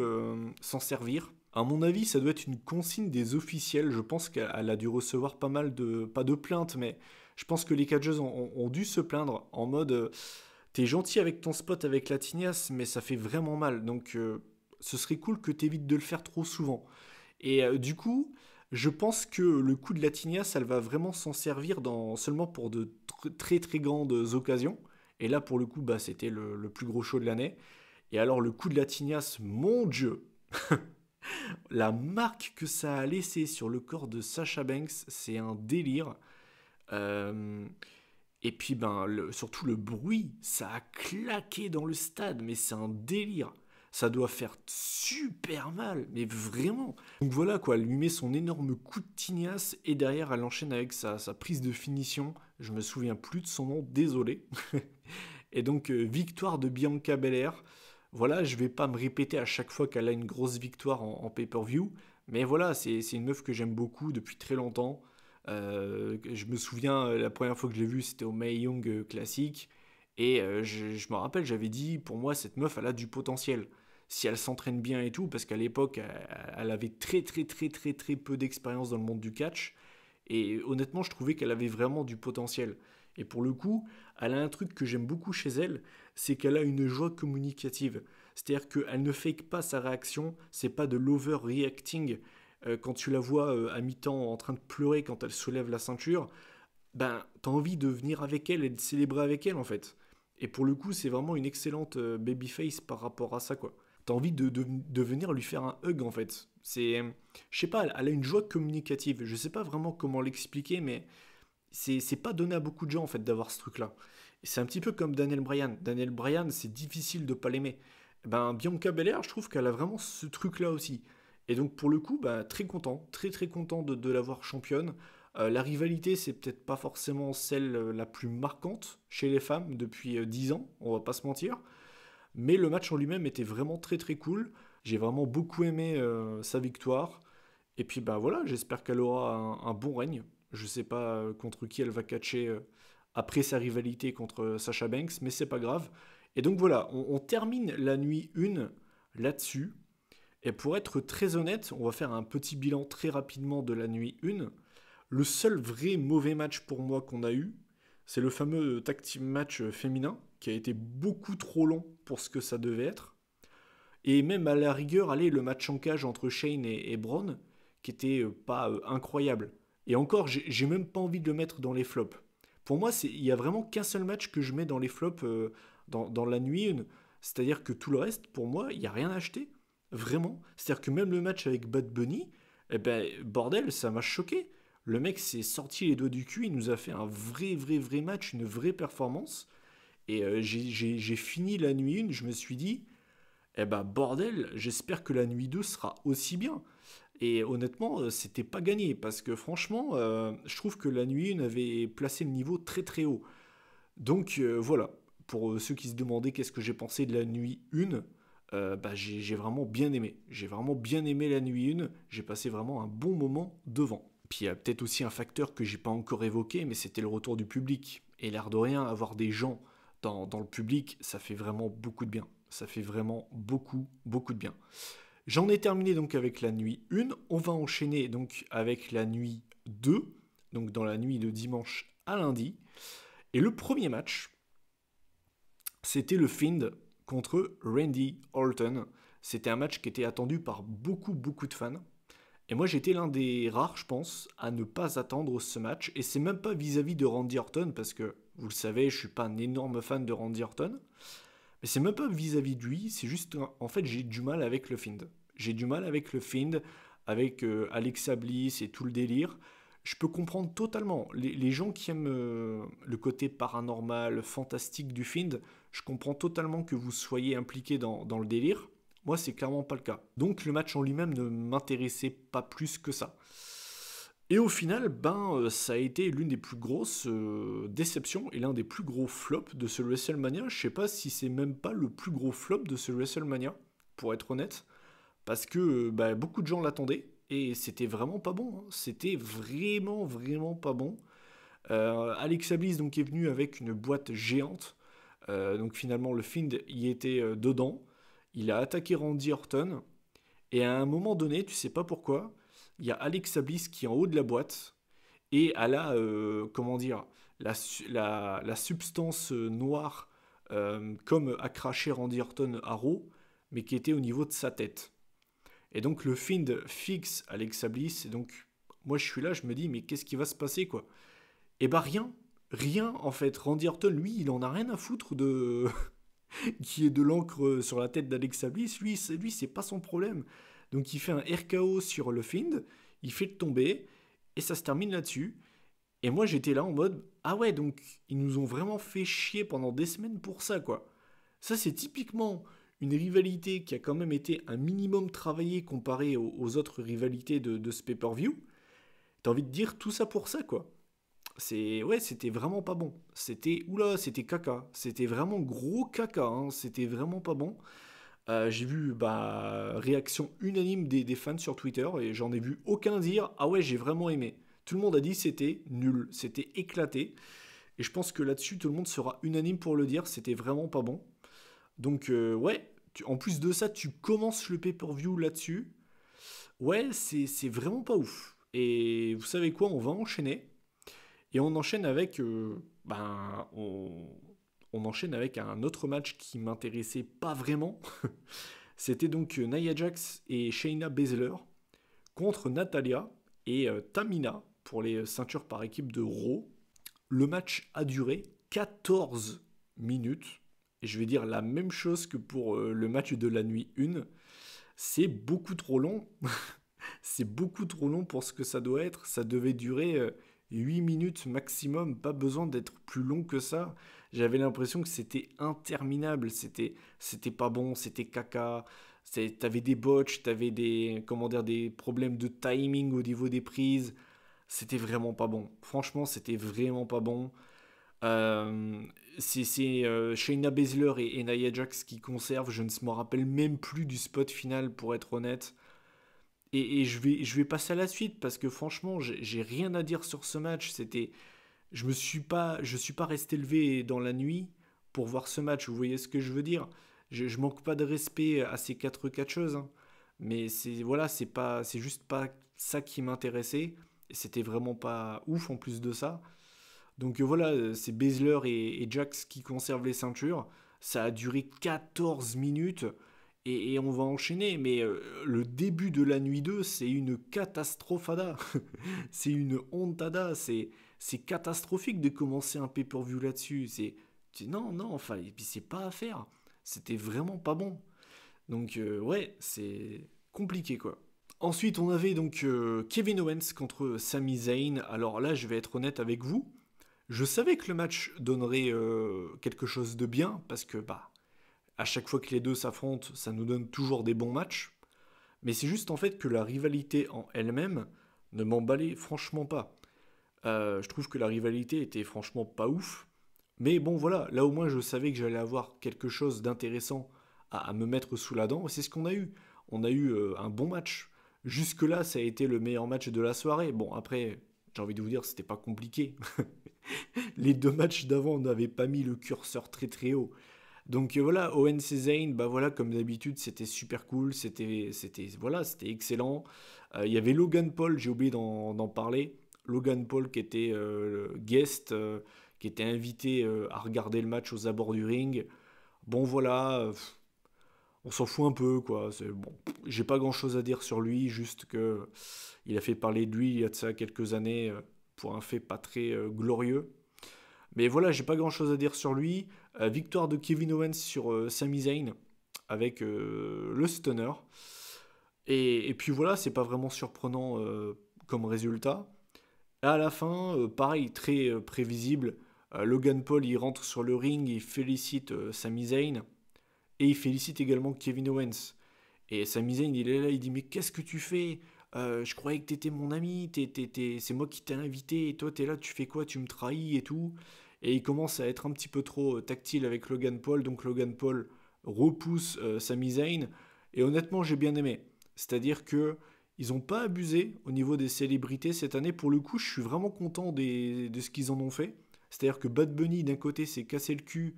s'en servir. À mon avis, ça doit être une consigne des officiels. Je pense qu'elle a dû recevoir pas mal pas de plaintes, mais je pense que les catcheuses ont dû se plaindre en mode t'es gentil avec ton spot avec la tignasse, mais ça fait vraiment mal. Donc ce serait cool que t'évites de le faire trop souvent. Et du coup, je pense que le coup de la tignasse, elle va vraiment s'en servir seulement pour de très très grandes occasions. Et là, pour le coup, bah, c'était le plus gros show de l'année. Et alors, le coup de la tignasse, mon Dieu, la marque que ça a laissé sur le corps de Sasha Banks, c'est un délire. Euh, et puis, ben, surtout le bruit, ça a claqué dans le stade, mais c'est un délire. Ça doit faire super mal, mais vraiment. Donc voilà quoi, elle lui met son énorme coup de tignasse et derrière elle enchaîne avec sa prise de finition. Je me souviens plus de son nom, désolé. Et donc victoire de Bianca Belair. Voilà, je vais pas me répéter à chaque fois qu'elle a une grosse victoire en pay-per-view, mais voilà, c'est une meuf que j'aime beaucoup depuis très longtemps. Je me souviens, la première fois que je l'ai vue, c'était au Mae Young Classic. Et je me rappelle, j'avais dit, pour moi, cette meuf, elle a du potentiel. Si elle s'entraîne bien et tout, parce qu'à l'époque, elle avait très peu d'expérience dans le monde du catch. Et honnêtement, je trouvais qu'elle avait vraiment du potentiel. Et pour le coup, elle a un truc que j'aime beaucoup chez elle, c'est qu'elle a une joie communicative. C'est-à-dire qu'elle ne fake pas sa réaction, c'est pas de l'overreacting. Quand tu la vois à mi-temps en train de pleurer quand elle soulève la ceinture, ben t'as envie de venir avec elle et de célébrer avec elle en fait. Et pour le coup, c'est vraiment une excellente babyface par rapport à ça quoi. T'as envie de venir lui faire un hug en fait. Je sais pas, elle a une joie communicative. Je sais pas vraiment comment l'expliquer, mais c'est pas donné à beaucoup de gens en fait d'avoir ce truc-là. Et c'est un petit peu comme Daniel Bryan. Daniel Bryan, c'est difficile de pas l'aimer. Eh ben Bianca Belair, je trouve qu'elle a vraiment ce truc-là aussi. Et donc pour le coup, bah, très content, très content de l'avoir championne. La rivalité, c'est peut-être pas forcément celle la plus marquante chez les femmes depuis 10 ans, on va pas se mentir. Mais le match en lui-même était vraiment très cool. J'ai vraiment beaucoup aimé sa victoire. Et puis bah voilà, j'espère qu'elle aura un bon règne. Je sais pas contre qui elle va catcher après sa rivalité contre Sasha Banks, mais c'est pas grave. Et donc voilà, on termine la nuit 1 là-dessus. Et pour être très honnête, on va faire un petit bilan très rapidement de la nuit 1. Le seul vrai mauvais match pour moi qu'on a eu, c'est le fameux tag team match féminin, qui a été beaucoup trop long pour ce que ça devait être. Et même à la rigueur, allez, le match en cage entre Shane et Braun, qui était pas incroyable. Et encore, j'ai même pas envie de le mettre dans les flops. Pour moi, il y a vraiment qu'un seul match que je mets dans les flops dans la nuit 1. C'est-à-dire que tout le reste, pour moi, il n'y a rien à acheter. Vraiment. C'est-à-dire que même le match avec Bad Bunny, eh ben, bordel, ça m'a choqué. Le mec s'est sorti les doigts du cul, il nous a fait un vrai match, une vraie performance. Et j'ai fini la nuit 1, je me suis dit, eh ben bordel, j'espère que la nuit 2 sera aussi bien. Et honnêtement, c'était pas gagné parce que franchement, je trouve que la nuit 1 avait placé le niveau très très haut. Donc voilà, pour ceux qui se demandaient qu'est-ce que j'ai pensé de la nuit 1, bah, j'ai vraiment bien aimé. J'ai vraiment bien aimé la nuit 1, j'ai passé vraiment un bon moment devant. Puis il y a peut-être aussi un facteur que j'ai pas encore évoqué, mais c'était le retour du public. Et l'air de rien, avoir des gens dans le public, ça fait vraiment beaucoup de bien. Ça fait vraiment beaucoup, beaucoup de bien. J'en ai terminé donc avec la nuit 1. On va enchaîner donc avec la nuit 2, donc dans la nuit de dimanche à lundi. Et le premier match, c'était le Fiend contre Randy Orton. C'était un match qui était attendu par beaucoup, beaucoup de fans. Et moi, j'étais l'un des rares, je pense, à ne pas attendre ce match. Et c'est même pas vis-à-vis de Randy Orton, parce que, vous le savez, je suis pas un énorme fan de Randy Orton. Mais c'est même pas vis-à-vis de lui, c'est juste, en fait, j'ai du mal avec le Fiend. J'ai du mal avec le Fiend, avec Alexa Bliss et tout le délire. Je peux comprendre totalement. Les gens qui aiment le côté paranormal, fantastique du Fiend, je comprends totalement que vous soyez impliqué dans le délire. Moi, c'est clairement pas le cas. Donc, le match en lui-même ne m'intéressait pas plus que ça. Et au final, ça a été l'une des plus grosses déceptions et l'un des plus gros flops de ce WrestleMania. Je sais pas si c'est même pas le plus gros flop de ce WrestleMania, pour être honnête, parce que beaucoup de gens l'attendaient et c'était vraiment pas bon, hein. C'était vraiment, vraiment pas bon. Alexa Bliss donc est venu avec une boîte géante. Donc finalement, le Fiend y était dedans. Il a attaqué Randy Orton. Et à un moment donné, tu sais pas pourquoi, il y a Alexa Bliss qui est en haut de la boîte et elle a, comment dire, la substance noire comme a craché Randy Orton à Raw, mais qui était au niveau de sa tête. Et donc le Fiend fixe Alexa Bliss, et donc moi je suis là, je me dis mais qu'est-ce qui va se passer quoi? Et bah rien, rien en fait. Randy Orton, lui, il en a rien à foutre de qui est de l'encre sur la tête d'Alexa Bliss, lui c'est pas son problème. Donc il fait un RKO sur le Fiend, il fait tomber, et ça se termine là-dessus. Et moi j'étais là en mode, ah ouais, donc ils nous ont vraiment fait chier pendant des semaines pour ça, quoi. Ça c'est typiquement une rivalité qui a quand même été un minimum travaillée comparée aux autres rivalités de ce pay-per-view. T'as envie de dire tout ça pour ça, quoi. Ouais, c'était vraiment pas bon. C'était caca. C'était vraiment gros caca, hein. C'était vraiment pas bon. J'ai vu réaction unanime des fans sur Twitter et j'en ai vu aucun dire ah ouais, j'ai vraiment aimé. Tout le monde a dit c'était nul, c'était éclaté. Et je pense que là-dessus, tout le monde sera unanime pour le dire, c'était vraiment pas bon. Donc ouais, en plus de ça, tu commences le pay-per-view là-dessus. Ouais, c'est vraiment pas ouf. Et vous savez quoi, on va enchaîner. Et on enchaîne avec, on enchaîne avec un autre match qui m'intéressait pas vraiment. C'était donc Nia Jax et Shayna Baszler contre Natalia et Tamina pour les ceintures par équipe de Raw. Le match a duré 14 minutes. Et je vais dire la même chose que pour le match de la nuit 1. C'est beaucoup trop long. C'est beaucoup trop long pour ce que ça doit être. Ça devait durer 8 minutes maximum. Pas besoin d'être plus long que ça. J'avais l'impression que c'était interminable. C'était pas bon, c'était caca. T'avais des botches, t'avais des problèmes de timing au niveau des prises. C'était vraiment pas bon. Franchement, c'était vraiment pas bon. Euh, c'est Shayna Baszler et Nia Jax qui conservent. Je ne me rappelle même plus du spot final pour être honnête. Et je vais passer à la suite parce que franchement, j'ai rien à dire sur ce match. Je suis pas resté levé dans la nuit pour voir ce match. Vous voyez ce que je veux dire? Je manque pas de respect à ces quatre catcheuses, hein. Mais c'est juste pas ça qui m'intéressait. Et c'était vraiment pas ouf en plus de ça. Donc voilà, c'est Baszler et Jax qui conservent les ceintures. Ça a duré 14 minutes et on va enchaîner. Mais le début de la nuit 2, c'est une catastrophada. C'est une hontada. C'est catastrophique de commencer un pay-per-view là-dessus. Non, non, enfin, et puis c'est pas à faire. C'était vraiment pas bon. Donc ouais, c'est compliqué quoi. Ensuite, on avait donc Kevin Owens contre Sami Zayn. Alors là, je vais être honnête avec vous. Je savais que le match donnerait quelque chose de bien parce que à chaque fois que les deux s'affrontent, ça nous donne toujours des bons matchs. Mais c'est juste en fait que la rivalité en elle-même ne m'emballait franchement pas. Je trouve que la rivalité était franchement pas ouf. Mais bon, voilà, là au moins je savais que j'allais avoir quelque chose d'intéressant à me mettre sous la dent. Et c'est ce qu'on a eu. On a eu un bon match. Jusque-là, ça a été le meilleur match de la soirée. Bon, après, j'ai envie de vous dire, c'était pas compliqué. Les deux matchs d'avant, on n'avait pas mis le curseur très très haut. Donc voilà, Owen Cézanne, bah voilà, comme d'habitude, c'était super cool, voilà, c'était excellent. Il y avait Logan Paul, j'ai oublié d'en parler. Logan Paul qui était guest, qui était invité à regarder le match aux abords du ring. Bon voilà, on s'en fout un peu quoi. Bon, j'ai pas grand chose à dire sur lui, juste que il a fait parler de lui il y a de ça quelques années pour un fait pas très glorieux. Mais voilà, j'ai pas grand chose à dire sur lui. Victoire de Kevin Owens sur Sami Zayn avec le stunner. Et puis voilà, c'est pas vraiment surprenant comme résultat. Et à la fin, pareil, très prévisible. Logan Paul, il rentre sur le ring, il félicite Sami Zayn. Et il félicite également Kevin Owens. Et Sami Zayn, il est là, il dit mais qu'est-ce que tu fais? Je croyais que t'étais mon ami, c'est moi qui t'ai invité, et toi t'es là, tu fais quoi? Tu me trahis et tout. Et il commence à être un petit peu trop tactile avec Logan Paul, donc Logan Paul repousse Sami Zayn. Et honnêtement, j'ai bien aimé. C'est-à-dire que ils n'ont pas abusé au niveau des célébrités cette année. Pour le coup, je suis vraiment content de ce qu'ils en ont fait. C'est-à-dire que Bad Bunny, d'un côté, s'est cassé le cul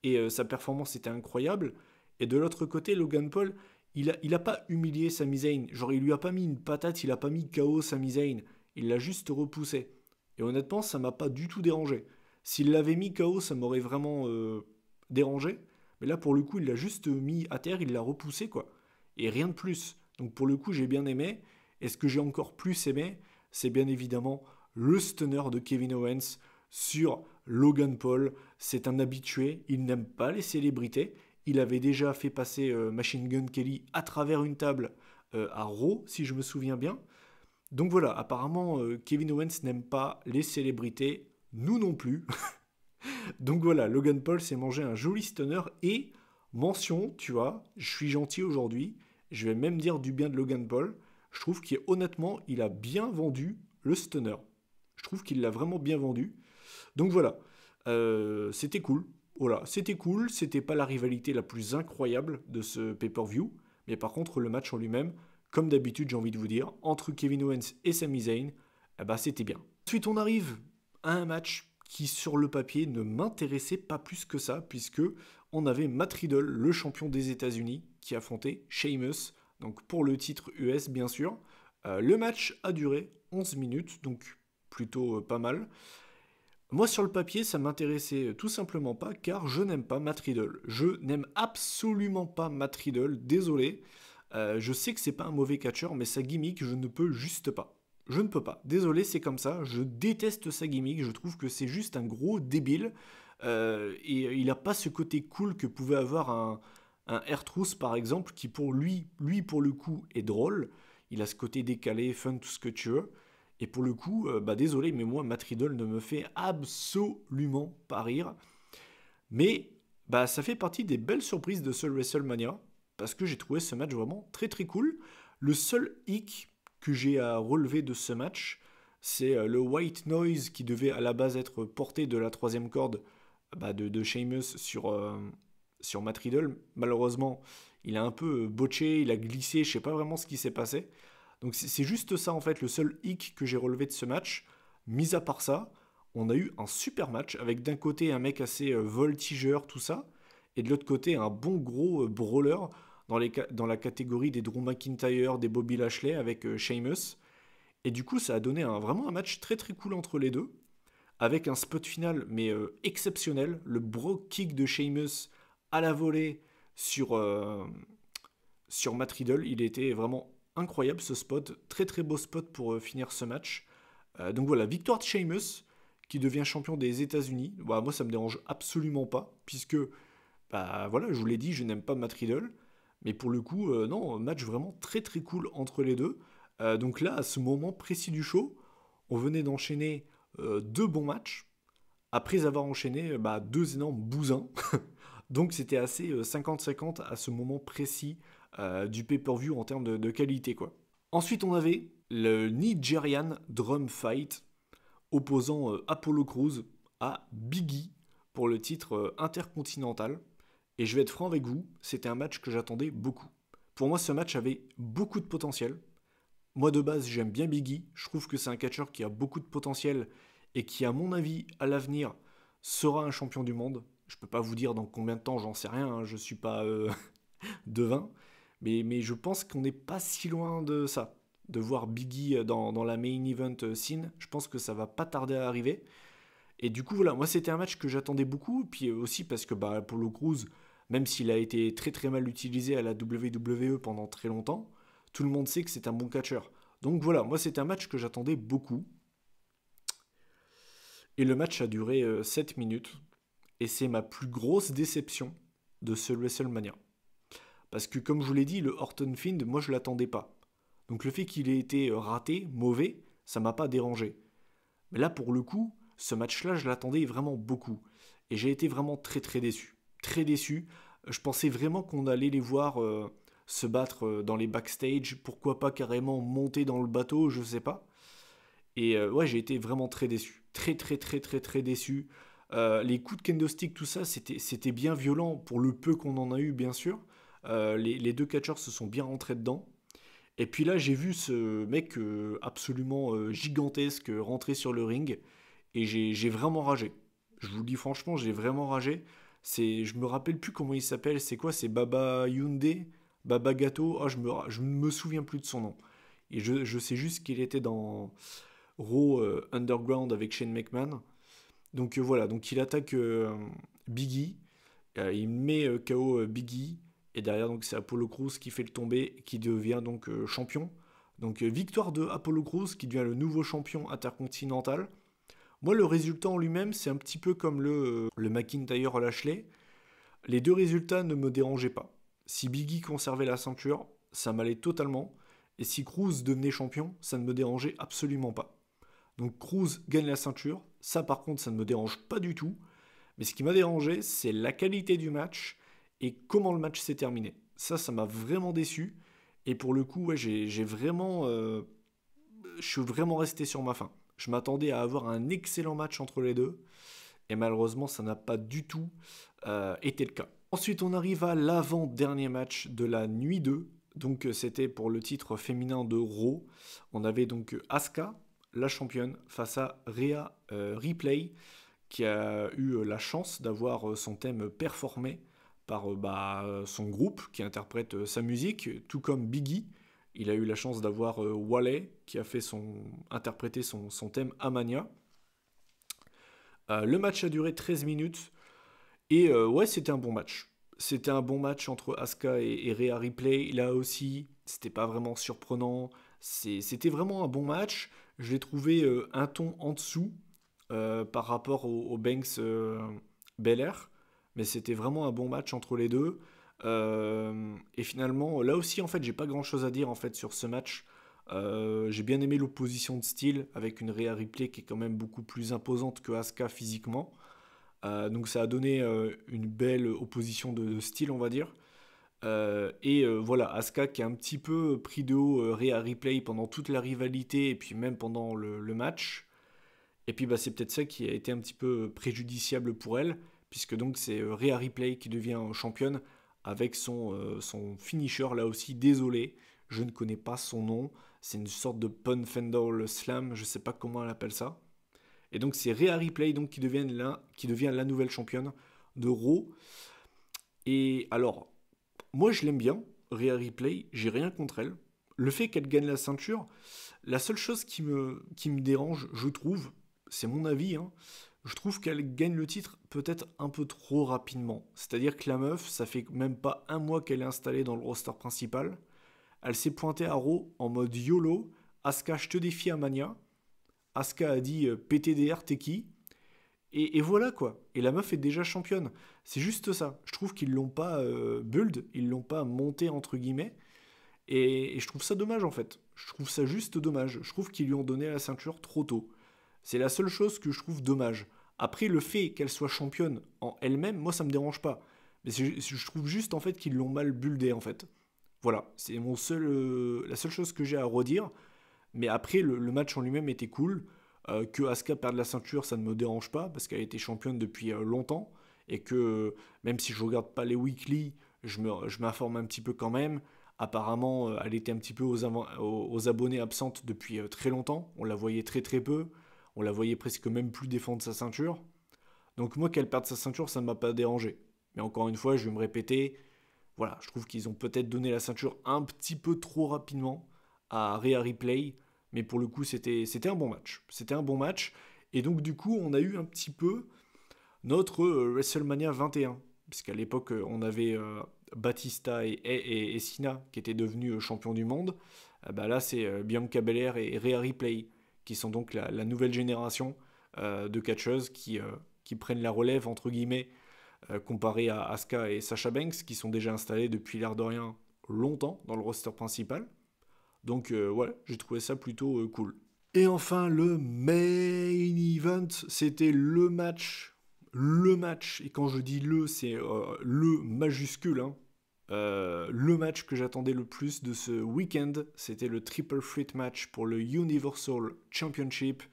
et sa performance était incroyable. Et de l'autre côté, Logan Paul, il a pas humilié Sami Zayn. Genre, il lui a pas mis une patate, il a pas mis KO Sami Zayn. Il l'a juste repoussé. Et honnêtement, ça m'a pas du tout dérangé. S'il l'avait mis KO, ça m'aurait vraiment dérangé. Mais là, pour le coup, il l'a juste mis à terre, il l'a repoussé, quoi. Et rien de plus. Donc, pour le coup, j'ai bien aimé. Et ce que j'ai encore plus aimé, c'est bien évidemment le stunner de Kevin Owens sur Logan Paul. C'est un habitué, il n'aime pas les célébrités. Il avait déjà fait passer Machine Gun Kelly à travers une table à Raw, si je me souviens bien. Donc voilà, apparemment, Kevin Owens n'aime pas les célébrités, nous non plus. Donc voilà, Logan Paul s'est mangé un joli stunner et mention, tu vois, je suis gentil aujourd'hui, je vais même dire du bien de Logan Paul. Je trouve qu'honnêtement, il a bien vendu le stunner. Je trouve qu'il l'a vraiment bien vendu. Donc voilà, c'était cool. Voilà, c'était cool. C'était pas la rivalité la plus incroyable de ce pay-per-view, mais par contre le match en lui-même, comme d'habitude, j'ai envie de vous dire, entre Kevin Owens et Sami Zayn, eh ben, c'était bien. Ensuite, on arrive à un match qui, sur le papier, ne m'intéressait pas plus que ça, puisque on avait Matt Riddle, le champion des États-Unis, qui affrontait Sheamus, donc pour le titre US, bien sûr. Le match a duré 11 minutes, donc plutôt pas mal. Moi, sur le papier, ça m'intéressait tout simplement pas, car je n'aime pas Matt Riddle. Je n'aime absolument pas Matt Riddle, désolé. Je sais que c'est pas un mauvais catcheur, mais sa gimmick, je ne peux juste pas. Je ne peux pas. Désolé, c'est comme ça. Je déteste sa gimmick. Je trouve que c'est juste un gros débile. Et il n'a pas ce côté cool que pouvait avoir un R-Truth, par exemple, qui pour lui, pour le coup, est drôle. Il a ce côté décalé, fun, tout ce que tu veux. Et pour le coup, bah désolé, mais moi, Matt Riddle ne me fait absolument pas rire. Mais bah, ça fait partie des belles surprises de ce WrestleMania, parce que j'ai trouvé ce match vraiment très très cool. Le seul hic que j'ai à relever de ce match, c'est le white noise qui devait à la base être porté de la troisième corde bah, de Sheamus sur Matt Riddle. Malheureusement, il a un peu botché, il a glissé, je sais pas vraiment ce qui s'est passé. Donc c'est juste ça en fait le seul hic que j'ai relevé de ce match. Mis à part ça, on a eu un super match avec d'un côté un mec assez voltigeur, tout ça, et de l'autre côté un bon gros brawler dans la catégorie des Drew McIntyre, des Bobby Lashley avec Sheamus. Et du coup, ça a donné vraiment un match très très cool entre les deux, avec un spot final mais exceptionnel, le bro kick de Sheamus à la volée sur Matt Riddle. Il était vraiment incroyable ce spot, très très beau spot pour finir ce match. Donc voilà, victoire de Sheamus qui devient champion des États-Unis. Bah, moi ça me dérange absolument pas, puisque bah voilà, je vous l'ai dit, je n'aime pas Matt Riddle, mais pour le coup, non, match vraiment très très cool entre les deux. Donc là, à ce moment précis du show, on venait d'enchaîner deux bons matchs, après avoir enchaîné deux énormes bousins. Donc c'était assez 50-50 à ce moment précis du pay-per-view en termes de qualité, quoi. Ensuite, on avait le Nigerian Drum Fight opposant Apollo Crews à Biggie pour le titre intercontinental. Et je vais être franc avec vous, c'était un match que j'attendais beaucoup. Pour moi, ce match avait beaucoup de potentiel. Moi, de base, j'aime bien Biggie. Je trouve que c'est un catcheur qui a beaucoup de potentiel et qui, à mon avis, à l'avenir, sera un champion du monde. Je peux pas vous dire dans combien de temps, j'en sais rien, hein, je suis pas devin. Mais je pense qu'on n'est pas si loin de ça. De voir Biggie dans la main event scene, je pense que ça va pas tarder à arriver. Et du coup, voilà, moi c'était un match que j'attendais beaucoup, puis aussi parce que Apollo Crews, même s'il a été très très mal utilisé à la WWE pendant très longtemps, tout le monde sait que c'est un bon catcheur. Donc voilà, moi c'était un match que j'attendais beaucoup. Et le match a duré 7 minutes, et c'est ma plus grosse déception de ce WrestleMania. Parce que comme je vous l'ai dit, le Orton Fiend, moi je l'attendais pas. Donc le fait qu'il ait été raté, mauvais, ça m'a pas dérangé. Mais là pour le coup, ce match-là, je l'attendais vraiment beaucoup. Et j'ai été vraiment très très déçu. Très déçu. Je pensais vraiment qu'on allait les voir se battre dans les backstage. Pourquoi pas carrément monter dans le bateau, je sais pas. Et ouais, j'ai été vraiment très déçu. Très très très très très déçu. Les coups de kendo stick, tout ça, c'était bien violent pour le peu qu'on en a eu, bien sûr. Les deux catcheurs se sont bien rentrés dedans. Et puis là, j'ai vu ce mec absolument gigantesque rentrer sur le ring. Et j'ai vraiment ragé. Je vous le dis franchement, j'ai vraiment ragé. Je me rappelle plus comment il s'appelle. C'est quoi? C'est Baba Hyundai? Baba Gato? Oh, je ne me souviens plus de son nom. Et je sais juste qu'il était dans Raw Underground avec Shane McMahon. Donc voilà, donc il attaque Biggie. Il met KO Biggie. Et derrière, donc c'est Apollo Crews qui fait le tomber, qui devient donc champion. Donc victoire de Apollo Crews qui devient le nouveau champion intercontinental. Moi, le résultat en lui-même, c'est un petit peu comme le McIntyre-Lashley. Les deux résultats ne me dérangeaient pas. Si Biggie conservait la ceinture, ça m'allait totalement. Et si Crews devenait champion, ça ne me dérangeait absolument pas. Donc Crews gagne la ceinture. Ça, par contre, ça ne me dérange pas du tout. Mais ce qui m'a dérangé, c'est la qualité du match et comment le match s'est terminé. Ça m'a vraiment déçu. Et pour le coup, ouais, j'ai vraiment... je suis vraiment resté sur ma faim. Je m'attendais à avoir un excellent match entre les deux. Et malheureusement, ça n'a pas du tout été le cas. Ensuite, on arrive à l'avant-dernier match de la nuit 2. Donc, c'était pour le titre féminin de Raw. On avait donc Asuka, la championne, face à Rhea Ripley, qui a eu la chance d'avoir son thème performé par son groupe qui interprète sa musique, tout comme Biggie. Il a eu la chance d'avoir Wale qui a fait interpréter son thème Amania. Le match a duré 13 minutes et ouais, c'était un bon match. C'était un bon match entre Asuka et Rhea Ripley. Là aussi, c'était pas vraiment surprenant. C'était vraiment un bon match. Je l'ai trouvé un ton en dessous par rapport au Banks Belair. Mais c'était vraiment un bon match entre les deux. Et finalement, là aussi, en fait, j'ai pas grand chose à dire en fait sur ce match. J'ai bien aimé l'opposition de style avec une Rhea Ripley qui est quand même beaucoup plus imposante que Asuka physiquement. Donc ça a donné une belle opposition de style, on va dire. Voilà, Asuka qui a un petit peu pris de haut Rhea Ripley pendant toute la rivalité et puis même pendant le match. Et puis c'est peut-être ça qui a été un petit peu préjudiciable pour elle, puisque donc c'est Rhea Ripley qui devient championne avec son finisher là aussi. Désolé, je ne connais pas son nom. C'est une sorte de pun fendal slam, je sais pas comment elle appelle ça. Et donc c'est Rhea Ripley donc, qui devient la nouvelle championne de Raw. Et alors, moi je l'aime bien, Rhea Ripley, j'ai rien contre elle. Le fait qu'elle gagne la ceinture, la seule chose qui me dérange, je trouve, c'est mon avis, hein, je trouve qu'elle gagne le titre peut-être un peu trop rapidement. C'est-à-dire que la meuf, ça fait même pas un mois qu'elle est installée dans le roster principal. Elle s'est pointée à Raw en mode YOLO. Asuka, je te défie à Mania. Asuka a dit PTDR, t'es qui? Et voilà quoi. Et la meuf est déjà championne. C'est juste ça. Je trouve qu'ils l'ont pas build, ils l'ont pas monté entre guillemets. Et je trouve ça dommage en fait. Je trouve ça juste dommage. Je trouve qu'ils lui ont donné la ceinture trop tôt. C'est la seule chose que je trouve dommage. Après, le fait qu'elle soit championne en elle-même, moi ça me dérange pas. Mais je trouve juste en fait qu'ils l'ont mal buildé en fait. Voilà, c'est la seule chose que j'ai à redire. Mais après, le match en lui-même était cool. Que Asuka perde la ceinture, ça ne me dérange pas, parce qu'elle était championne depuis longtemps. Et que même si je regarde pas les weekly, je m'informe un petit peu quand même. Apparemment, elle était un petit peu aux abonnés absentes depuis très longtemps. On la voyait très très peu. On la voyait presque même plus défendre sa ceinture. Donc moi, qu'elle perde sa ceinture, ça ne m'a pas dérangé. Mais encore une fois, je vais me répéter, voilà, je trouve qu'ils ont peut-être donné la ceinture un petit peu trop rapidement à Rhea Ripley, mais pour le coup, c'était un bon match. C'était un bon match, et donc du coup, on a eu un petit peu notre WrestleMania 21, puisqu'à l'époque, on avait Batista et Cena qui étaient devenus champions du monde. Bah là, c'est Bianca Belair et Rhea Ripley qui sont donc la nouvelle génération de catcheuses qui prennent la relève, entre guillemets, comparé à Asuka et Sasha Banks, qui sont déjà installés depuis l'air de rien longtemps dans le roster principal. Donc voilà, j'ai trouvé ça plutôt cool. Et enfin, le main event, c'était le match, et quand je dis le, c'est le majuscule, hein. Le match que j'attendais le plus de ce week-end, c'était le Triple Threat match pour le Universal Championship.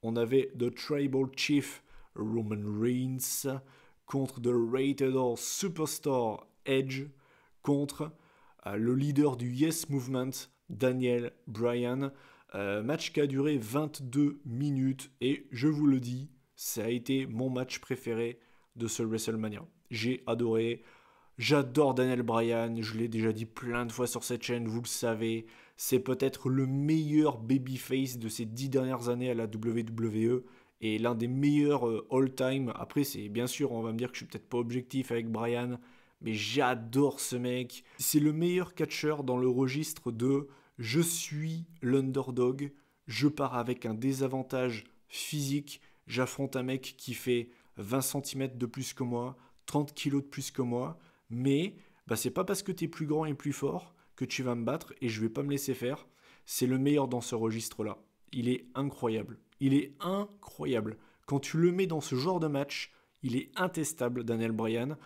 On avait The Tribal Chief Roman Reigns contre The Rated R Superstar Edge contre le leader du Yes Movement, Daniel Bryan. Match qui a duré 22 minutes et je vous le dis, ça a été mon match préféré de ce WrestleMania. J'ai adoré. J'adore Daniel Bryan, je l'ai déjà dit plein de fois sur cette chaîne, vous le savez. C'est peut-être le meilleur babyface de ces 10 dernières années à la WWE et l'un des meilleurs all-time. Après, c'est bien sûr, on va me dire que je suis peut-être pas objectif avec Bryan, mais j'adore ce mec. C'est le meilleur catcheur dans le registre de je suis l'underdog, je pars avec un désavantage physique, j'affronte un mec qui fait 20 cm de plus que moi, 30 kilos de plus que moi, mais bah, c'est pas parce que tu es plus grand et plus fort que tu vas me battre et je vais pas me laisser faire. C'est le meilleur dans ce registre-là. Il est incroyable. Il est incroyable. Quand tu le mets dans ce genre de match, il est intestable, Daniel Bryan.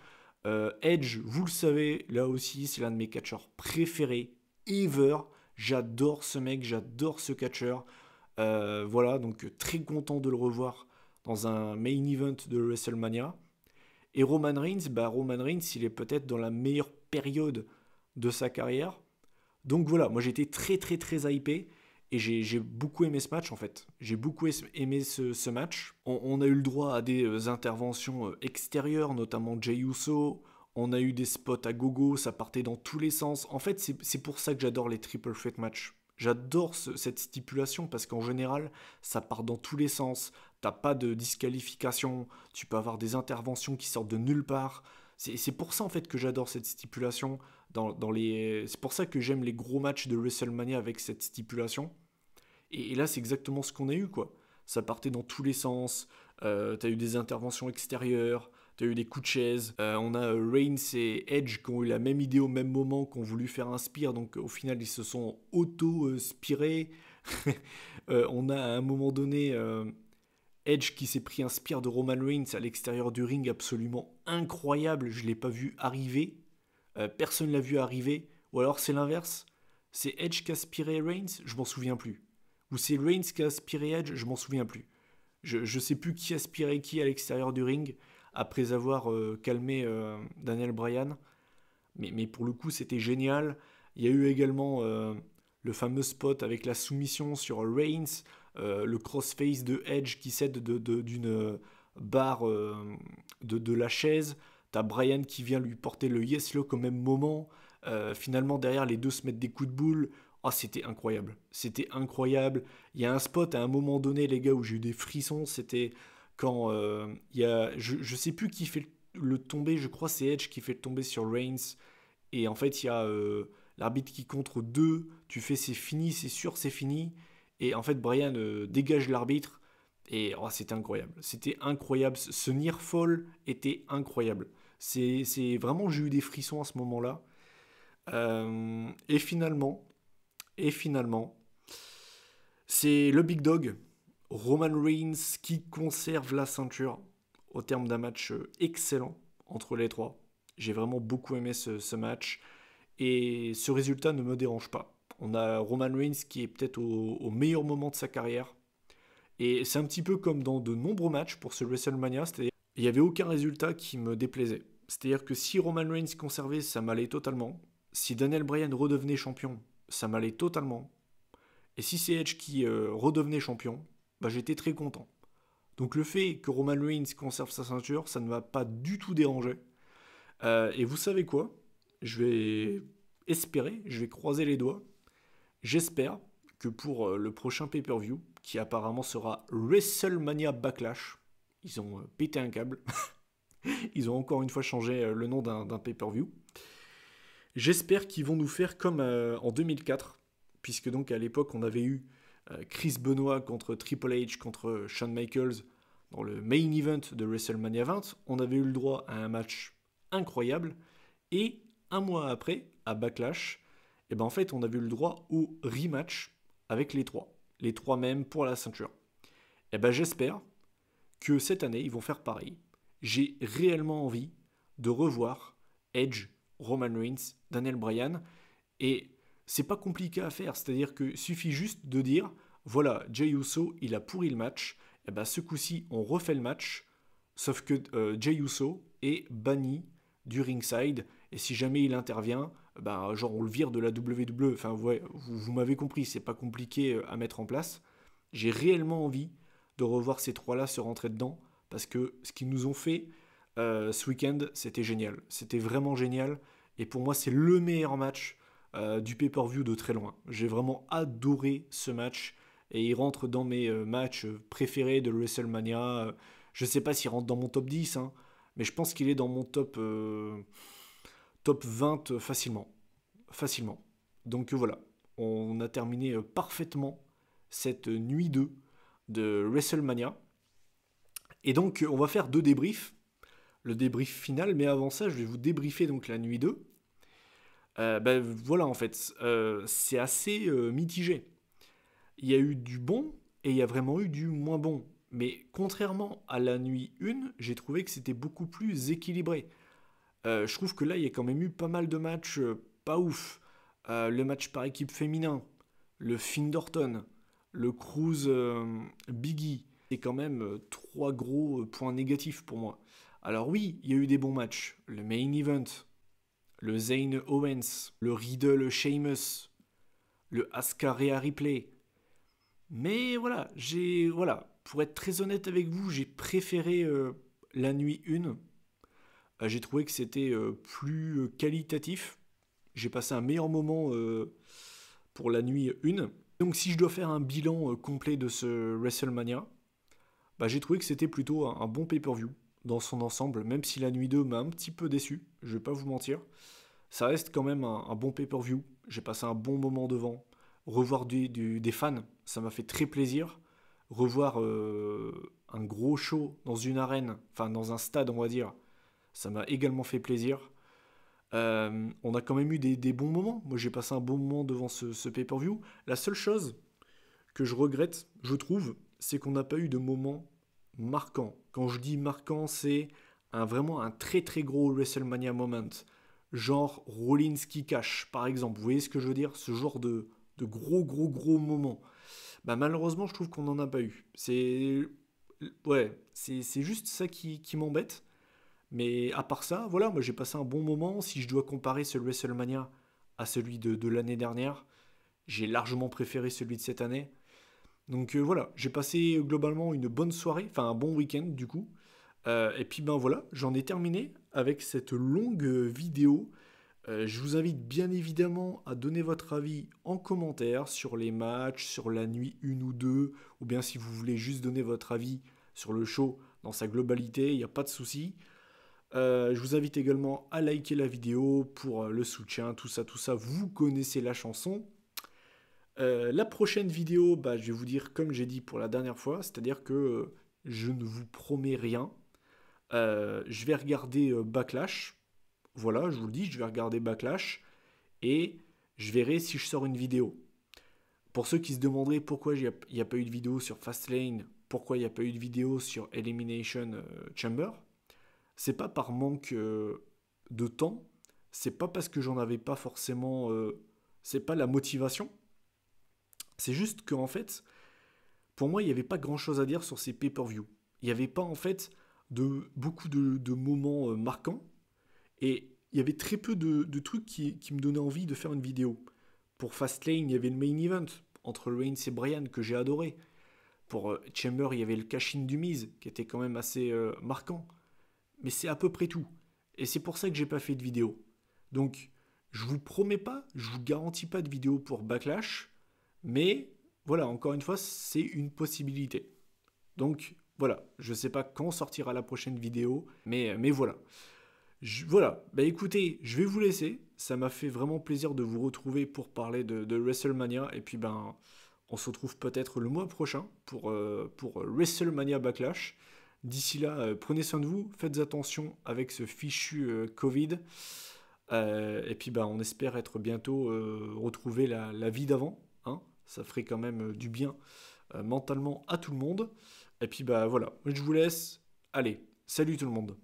Edge, vous le savez, là aussi, c'est l'un de mes catcheurs préférés ever. J'adore ce mec, j'adore ce catcheur. Voilà, donc très content de le revoir dans un main event de WrestleMania. Et Roman Reigns, il est peut-être dans la meilleure période de sa carrière. Donc voilà, moi j'étais très très très hypé et j'ai beaucoup aimé ce match en fait. J'ai beaucoup aimé ce match. On a eu le droit à des interventions extérieures, notamment Jey Uso. On a eu des spots à gogo, ça partait dans tous les sens. En fait, c'est pour ça que j'adore les triple threat matchs. J'adore cette stipulation parce qu'en général, ça part dans tous les sens. T'as pas de disqualification, tu peux avoir des interventions qui sortent de nulle part. C'est pour ça en fait que j'adore cette stipulation. C'est pour ça que j'aime les gros matchs de WrestleMania avec cette stipulation. Et là, c'est exactement ce qu'on a eu, quoi. Ça partait dans tous les sens. T'as eu des interventions extérieures. T'as eu des coups de chaise. On a Reigns et Edge qui ont eu la même idée au même moment, qui ont voulu faire un spear. Donc au final, ils se sont auto-spirés. On a à un moment donné Edge qui s'est pris un spear de Roman Reigns à l'extérieur du ring, absolument incroyable. Je ne l'ai pas vu arriver. Personne ne l'a vu arriver. Ou alors c'est l'inverse. C'est Edge qui a aspiré Reigns, je m'en souviens plus. Ou c'est Reigns qui a aspiré Edge, je m'en souviens plus. Je ne sais plus qui aspirait qui à l'extérieur du ring après avoir calmé Daniel Bryan. Mais pour le coup, c'était génial. Il y a eu également le fameux spot avec la soumission sur Reigns, le crossface de Edge qui cède d'une barre de la chaise. T'as Bryan qui vient lui porter le yes lock au même moment. Finalement, derrière, les deux se mettent des coups de boule. Oh, c'était incroyable. C'était incroyable. Il y a un spot à un moment donné, les gars, où j'ai eu des frissons. C'était quand il y a. Je sais plus qui fait le tomber. Je crois que c'est Edge qui fait le tomber sur Reigns. Et en fait, il y a l'arbitre qui contre 2. Tu fais c'est fini, c'est sûr, c'est fini. Et en fait, Bryan dégage l'arbitre. Et oh, c'était incroyable. C'était incroyable. Ce near fall était incroyable. C'est vraiment, j'ai eu des frissons à ce moment-là. Et finalement, c'est le Big Dog, Roman Reigns, qui conserve la ceinture au terme d'un match excellent entre les trois. J'ai vraiment beaucoup aimé ce match. Et ce résultat ne me dérange pas. On a Roman Reigns qui est peut-être au meilleur moment de sa carrière. Et c'est un petit peu comme dans de nombreux matchs pour ce WrestleMania, c'est-à-dire qu'il n'y avait aucun résultat qui me déplaisait. C'est-à-dire que si Roman Reigns conservait, ça m'allait totalement. Si Daniel Bryan redevenait champion, ça m'allait totalement. Et si c'est Edge qui redevenait champion, bah, j'étais très content. Donc le fait que Roman Reigns conserve sa ceinture, ça ne m'a pas du tout dérangé. Et vous savez quoi? Je vais espérer, je vais croiser les doigts. J'espère que pour le prochain pay-per-view, qui apparemment sera WrestleMania Backlash, ils ont pété un câble. Ils ont encore une fois changé le nom d'un pay-per-view. J'espère qu'ils vont nous faire comme en 2004, puisque donc à l'époque on avait eu Chris Benoit contre Triple H contre Shawn Michaels dans le main event de WrestleMania 20. On avait eu le droit à un match incroyable. Et un mois après, à Backlash, et ben en fait on avait eu le droit au rematch avec les trois. Les trois mêmes pour la ceinture. Et ben j'espère que cette année ils vont faire pareil. J'ai réellement envie de revoir Edge, Roman Reigns, Daniel Bryan. Et c'est pas compliqué à faire. C'est-à-dire qu'il suffit juste de dire voilà, Jey Uso, il a pourri le match. Et ben ce coup-ci, on refait le match. Sauf que Jey Uso est banni du ringside. Et si jamais il intervient, ben, genre on le vire de la WWE. Enfin, ouais, vous m'avez compris, c'est pas compliqué à mettre en place. J'ai réellement envie de revoir ces trois-là se rentrer dedans. Parce que ce qu'ils nous ont fait ce week-end, c'était génial. C'était vraiment génial. Et pour moi, c'est le meilleur match du pay-per-view de très loin. J'ai vraiment adoré ce match. Et il rentre dans mes matchs préférés de WrestleMania. Je ne sais pas s'il rentre dans mon top 10, hein, mais je pense qu'il est dans mon top 20 facilement. Facilement. Donc voilà, on a terminé parfaitement cette nuit 2 de WrestleMania. Et donc on va faire deux débriefs. Le débrief final, mais avant ça, je vais vous débriefer donc la nuit 2. Ben voilà, en fait, c'est assez mitigé. Il y a eu du bon et il y a vraiment eu du moins bon. Mais contrairement à la nuit 1, j'ai trouvé que c'était beaucoup plus équilibré. Je trouve que là, il y a quand même eu pas mal de matchs pas ouf. Le match par équipe féminin, le Finn Dorton, le Cruise Biggie, c'est quand même trois gros points négatifs pour moi. Alors oui, il y a eu des bons matchs. Le main event, le Zayn Owens, le Riddle Sheamus, le Asuka Rhea Ripley. Mais voilà, pour être très honnête avec vous, j'ai préféré la nuit 1. J'ai trouvé que c'était plus qualitatif. J'ai passé un meilleur moment pour la nuit 1. Donc si je dois faire un bilan complet de ce WrestleMania, bah, j'ai trouvé que c'était plutôt un bon pay-per-view dans son ensemble, même si la nuit 2 m'a un petit peu déçu, je vais pas vous mentir. Ça reste quand même un bon pay-per-view. J'ai passé un bon moment devant. Revoir des fans, ça m'a fait très plaisir. Revoir un gros show dans une arène, enfin dans un stade, on va dire, ça m'a également fait plaisir. On a quand même eu des bons moments. Moi, j'ai passé un bon moment devant ce pay-per-view. La seule chose que je regrette, je trouve, c'est qu'on n'a pas eu de moment marquant. Quand je dis marquant, c'est vraiment un très très gros WrestleMania moment. Genre Rollins qui cache, par exemple. Vous voyez ce que je veux dire? Ce genre de gros moment. Bah, malheureusement, je trouve qu'on n'en a pas eu. C'est juste ça qui m'embête. Mais à part ça, voilà, moi j'ai passé un bon moment. Si je dois comparer ce WrestleMania à celui de l'année dernière, j'ai largement préféré celui de cette année. Donc voilà, j'ai passé globalement une bonne soirée, enfin un bon week-end du coup. Et puis ben voilà, j'en ai terminé avec cette longue vidéo. Je vous invite bien évidemment à donner votre avis en commentaire sur les matchs, sur la nuit 1 ou 2, ou bien si vous voulez juste donner votre avis sur le show dans sa globalité, il n'y a pas de souci. Je vous invite également à liker la vidéo pour le soutien, tout ça, vous connaissez la chanson. La prochaine vidéo, bah, je vais vous dire comme j'ai dit pour la dernière fois, c'est-à-dire que je ne vous promets rien. Je vais regarder Backlash, voilà, je vous le dis, je vais regarder Backlash et je verrai si je sors une vidéo. Pour ceux qui se demanderaient pourquoi il n'y a pas eu de vidéo sur Fastlane, pourquoi il n'y a pas eu de vidéo sur Elimination Chamber, c'est pas par manque de temps, c'est pas parce que j'en avais pas forcément... c'est pas la motivation. C'est juste qu'en fait, pour moi, il n'y avait pas grand-chose à dire sur ces pay-per-view. Il n'y avait pas en fait beaucoup de moments marquants. Et il y avait très peu de trucs qui me donnaient envie de faire une vidéo. Pour Fastlane, il y avait le main event entre Reigns et Bryan que j'ai adoré. Pour Chamber, il y avait le cash-in du Miz qui était quand même assez marquant. Mais c'est à peu près tout. Et c'est pour ça que j'ai pas fait de vidéo. Donc, je vous promets pas, je vous garantis pas de vidéo pour Backlash. Mais voilà, encore une fois, c'est une possibilité. Donc voilà, je sais pas quand sortira la prochaine vidéo, mais voilà. Voilà, bah écoutez, je vais vous laisser. Ça m'a fait vraiment plaisir de vous retrouver pour parler de WrestleMania. Et puis ben, on se retrouve peut-être le mois prochain pour WrestleMania Backlash. D'ici là, prenez soin de vous, faites attention avec ce fichu Covid. Et puis ben, on espère être bientôt retrouver la vie d'avant. Hein. Ça ferait quand même du bien mentalement à tout le monde. Et puis bah voilà, je vous laisse. Allez, salut tout le monde.